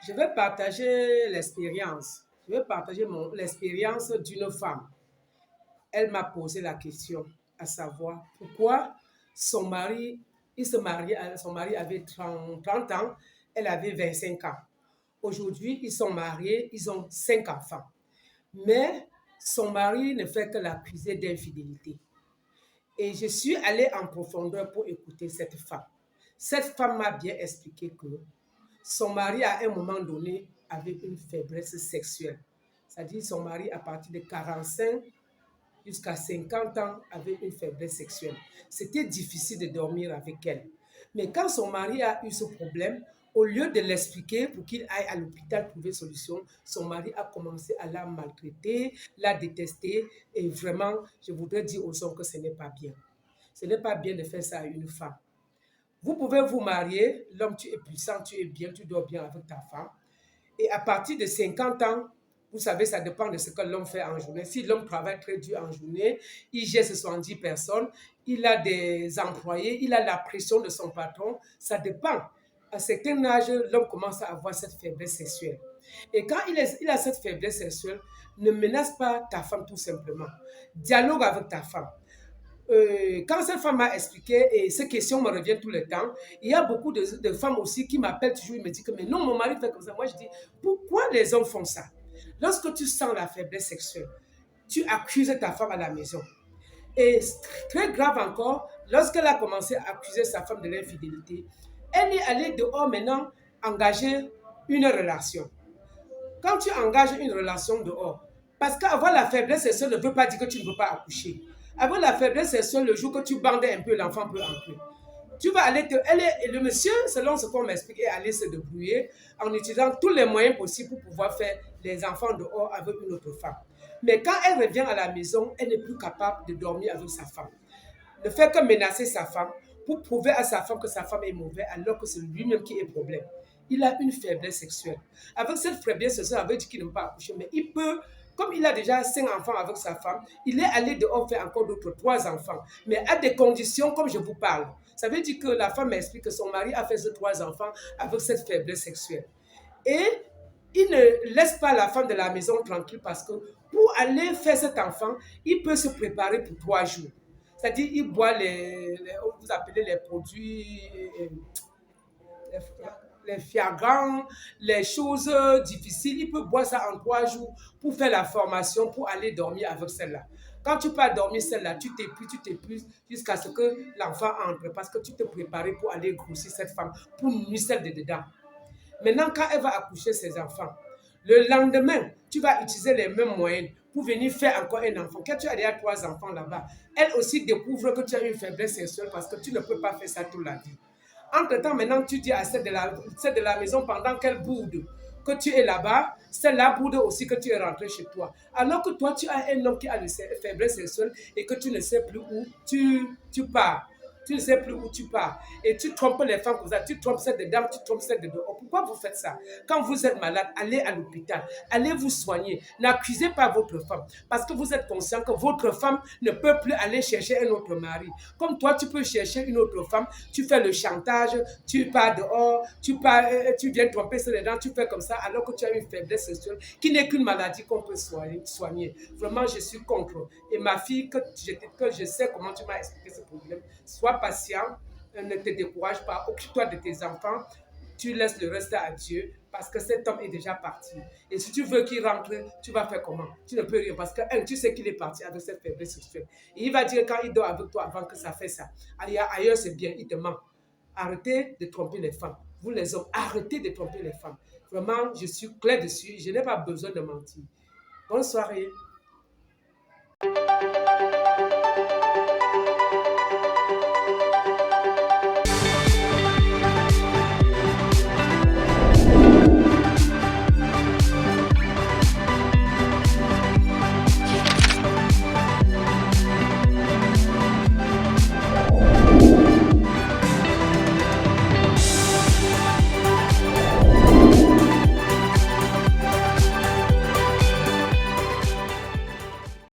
Je vais partager l'expérience. Je vais partager l'expérience d'une femme. Elle m'a posé la question, à savoir pourquoi son mari, son mari avait 30 ans, elle avait 25 ans. Aujourd'hui, ils sont mariés, ils ont 5 enfants. Mais son mari ne fait que l'accuser d'infidélité. Et je suis allée en profondeur pour écouter cette femme. Cette femme m'a bien expliqué que son mari, à un moment donné, avait une faiblesse sexuelle. C'est-à-dire son mari, à partir de 45 jusqu'à 50 ans, avait une faiblesse sexuelle. C'était difficile de dormir avec elle. Mais quand son mari a eu ce problème, au lieu de l'expliquer pour qu'il aille à l'hôpital trouver solution, son mari a commencé à la maltraiter, la détester. Et vraiment, je voudrais dire aux hommes que ce n'est pas bien. Ce n'est pas bien de faire ça à une femme. Vous pouvez vous marier, l'homme, tu es puissant, tu es bien, tu dors bien avec ta femme. Et à partir de 50 ans, vous savez, ça dépend de ce que l'homme fait en journée. Si l'homme travaille très dur en journée, il gère 70 personnes, il a des employés, il a la pression de son patron, ça dépend. À un certain âge, l'homme commence à avoir cette faiblesse sexuelle. Et quand il a cette faiblesse sexuelle, ne menace pas ta femme tout simplement. Dialogue avec ta femme. Quand cette femme m'a expliqué, et ces questions me reviennent tout le temps, il y a beaucoup de femmes aussi qui m'appellent toujours, ils me disent que mais non, mon mari fait comme ça. Moi, je dis, pourquoi les hommes font ça? Lorsque tu sens la faiblesse sexuelle, tu accuses ta femme à la maison. Et très grave encore, lorsqu'elle a commencé à accuser sa femme de l'infidélité, elle est allée dehors maintenant engager une relation. Quand tu engages une relation dehors, parce qu'avoir la faiblesse sexuelle ne veut pas dire que tu ne peux pas accoucher. Avoir la faiblesse sexuelle, le jour que tu bandais un peu, l'enfant peut entrer. Tu vas aller le monsieur, selon ce qu'on m'explique, est allé se débrouiller en utilisant tous les moyens possibles pour pouvoir faire les enfants dehors avec une autre femme. Mais quand elle revient à la maison, elle n'est plus capable de dormir avec sa femme. Ne fait que menacer sa femme pour prouver à sa femme que sa femme est mauvaise alors que c'est lui-même qui est le problème. Il a une faiblesse sexuelle. Avec cette faiblesse sexuelle, ça veut dire qu'il ne peut pas accoucher, mais il peut, comme il a déjà 5 enfants avec sa femme, il est allé dehors faire encore d'autres 3 enfants, mais à des conditions comme je vous parle. Ça veut dire que la femme m'explique que son mari a fait ces 3 enfants avec cette faiblesse sexuelle. Et il ne laisse pas la femme de la maison tranquille parce que pour aller faire cet enfant, il peut se préparer pour 3 jours. C'est-à-dire, il boit vous appelez les produits, les, les fiagrants, les choses difficiles. Il peut boire ça en 3 jours pour faire la formation, pour aller dormir avec celle-là. Quand tu pars dormir celle-là, tu t'épuises jusqu'à ce que l'enfant entre parce que tu te préparais pour aller grossir cette femme, pour nuire celle de dedans. Maintenant, quand elle va accoucher ses enfants, le lendemain, tu vas utiliser les mêmes moyens pour venir faire encore un enfant. Quand tu as déjà 3 enfants là-bas, elle aussi découvre que tu as une faiblesse sexuelle parce que tu ne peux pas faire ça toute la vie. Entre-temps, maintenant, tu dis à celle de la maison pendant qu'elle boude que tu es là-bas, celle-là boude aussi que tu es rentré chez toi. Alors que toi, tu as un homme qui a une faiblesse sexuelle et que tu ne sais plus où tu pars. Tu ne sais plus où tu pars. Et tu trompes les femmes comme ça. Tu trompes celles de dames, tu trompes celles de dehors. Pourquoi vous faites ça? Quand vous êtes malade, allez à l'hôpital. Allez vous soigner. N'accusez pas votre femme. Parce que vous êtes conscient que votre femme ne peut plus aller chercher un autre mari. Comme toi, tu peux chercher une autre femme. Tu fais le chantage. Tu pars dehors. Tu viens tromper celles de dames. Tu fais comme ça alors que tu as une faiblesse sexuelle qui n'est qu'une maladie qu'on peut soigner. Vraiment, je suis contre. Et ma fille, que je sais comment tu m'as expliqué ce problème, sois patient, ne te décourage pas, occupe-toi de tes enfants, tu laisses le reste à Dieu parce que cet homme est déjà parti. Et si tu veux qu'il rentre, tu vas faire comment? Tu ne peux rien parce que, tu sais qu'il est parti avec cette faiblesse sexuelle. Et il va dire quand il dort avec toi avant que ça fait ça. Ailleurs, c'est bien, il te ment. Arrêtez de tromper les femmes. Vous les hommes, arrêtez de tromper les femmes. Vraiment, je suis clair dessus, je n'ai pas besoin de mentir. Bonne soirée.